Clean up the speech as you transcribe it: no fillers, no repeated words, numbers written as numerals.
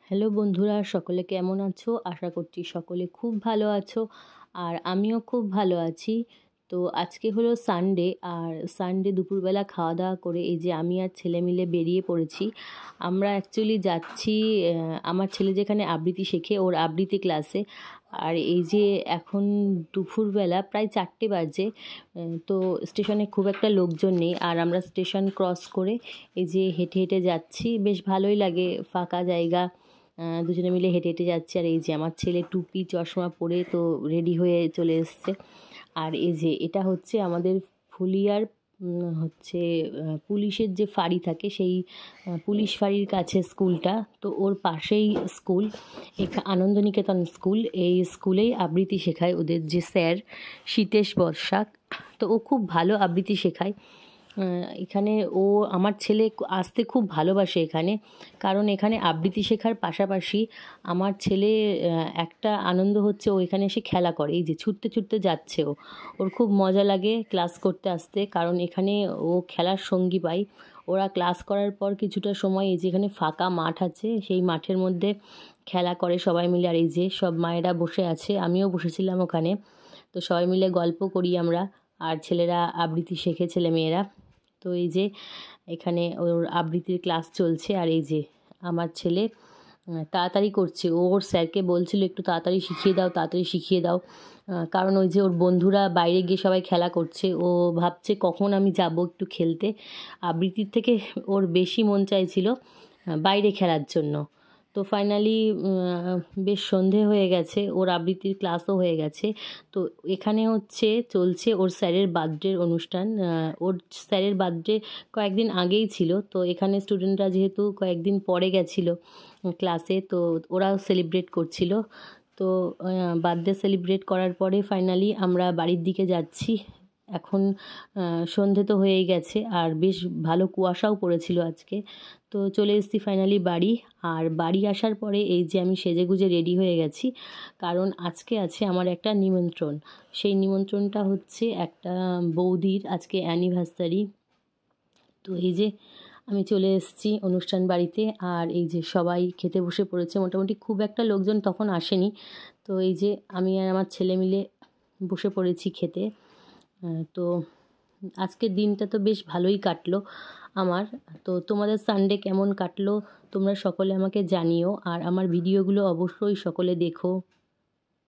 Hello বন্ধুরা, সকলে কেমন আছো? আশা করছি সকলে খুব ভালো আছো। আর আমিও খুব ভালো আছি। তো আজকে হলো সানডে, আর সানডে দুপুরবেলা খাওয়া দাওয়া করে এই যে আমি আর ছেলে মিলে বেরিয়ে পড়েছি। আমরা অ্যাকচুয়ালি যাচ্ছি আমার ছেলে যেখানে আবৃত্তি শেখে, ওর আবৃত্তি ক্লাসে। আর এই যে এখন দুপুরবেলা প্রায় 4টে বাজে। তো স্টেশনে খুব একটা লোকজন নেই, আর আমরা স্টেশন ক্রস করে এই যে হেঁটে হেঁটে যাচ্ছি। বেশ ভালোই লাগে, ফাঁকা জায়গা। দুজনে মিলে হেঁটে হেঁটে যাচ্ছি। আর এই যে আমার ছেলে টুপি চশমা পরে তো রেডি হয়ে চলে এসছে। আর এই যে এটা হচ্ছে আমাদের ফুলিয়ার হচ্ছে পুলিশের যে ফাঁড়ি থাকে, সেই পুলিশ ফাঁড়ির কাছে স্কুলটা। তো ওর পাশেই স্কুল, আনন্দনিকেতন স্কুল। এই স্কুলেই আবৃত্তি শেখায় ওদের যে স্যার, শীতেশ বর্ষাক। তো ও খুব ভালো আবৃত্তি শেখায়। এখানে আমার ছেলে আসতে খুব ভালোবাসে এখানে, কারণ এখানে আবৃত্তি শেখার পাশাপাশি আমার ছেলে একটা আনন্দ হচ্ছে, ও এখানে এসে খেলা করে। এই যে ছুটতে ছুটতে যাচ্ছে, ওর খুব মজা লাগে ক্লাস করতে আসতে, কারণ এখানে ও খেলার সঙ্গী পায়। ওরা ক্লাস করার পর কিছুটা সময় এই যে এখানে ফাঁকা মাঠ আছে, সেই মাঠের মধ্যে খেলা করে সবাই মিলে। আর এই যে সব মায়েরা বসে আছে, আমিও বসেছিলাম ওখানে। তো সবাই মিলে গল্প করি আমরা, আর ছেলেরা আবৃত্তি শেখে, ছেলে মেয়েরা। তো এই যে এখানে ওর আবৃত্তির ক্লাস চলছে। আর এই যে আমার ছেলে তাড়াতাড়ি করছে, ওর স্যারকে বলছিল একটু তাড়াতাড়ি শিখিয়ে দাও, তাড়াতাড়ি শিখিয়ে দাও। কারণ ওই যে ওর বন্ধুরা বাইরে গিয়ে সবাই খেলা করছে, ও ভাবছে কখন আমি যাব একটু খেলতে। আবৃত্তির থেকে ওর বেশি মন চাইছিল বাইরে খেলার জন্য। তো ফাইনালি বেশ সন্ধে হয়ে গেছে, ওর আবৃত্তির ক্লাসও হয়ে গেছে। তো এখানে হচ্ছে চলছে ওর স্যারের বার্থডের অনুষ্ঠান। ওর স্যারের বার্থডে কয়েকদিন আগেই ছিল, তো এখানে স্টুডেন্টরা যেহেতু কয়েকদিন পরে গেছিলো ক্লাসে, তো ওরাও সেলিব্রেট করছিল। তো বার্থডে সেলিব্রেট করার পরে ফাইনালি আমরা বাড়ির দিকে যাচ্ছি। এখন সন্ধে তো হয়েই গেছে, আর বেশ ভালো কুয়াশাও পড়েছিল আজকে। তো চলে এসেছি ফাইনালি বাড়ি। আর বাড়ি আসার পরে এই যে আমি সেজেগুজে রেডি হয়ে গেছি, কারণ আজকে আছে আমার একটা নিমন্ত্রণ। সেই নিমন্ত্রণটা হচ্ছে একটা বৌদির আজকে অ্যানিভার্সারি। তো এই যে আমি চলে এসেছি অনুষ্ঠান বাড়িতে, আর এই যে সবাই খেতে বসে পড়েছে। মোটামুটি খুব একটা লোকজন তখন আসেনি। তো এই যে আমি আর আমার ছেলে মিলে বসে পড়েছি খেতে। তো আজকের দিনটা তো বেশ ভালোই কাটলো আমার। তো তোমাদের সানডে কেমন কাটলো তোমরা সকলে আমাকে জানিও, আর আমার ভিডিওগুলো অবশ্যই সকলে দেখো।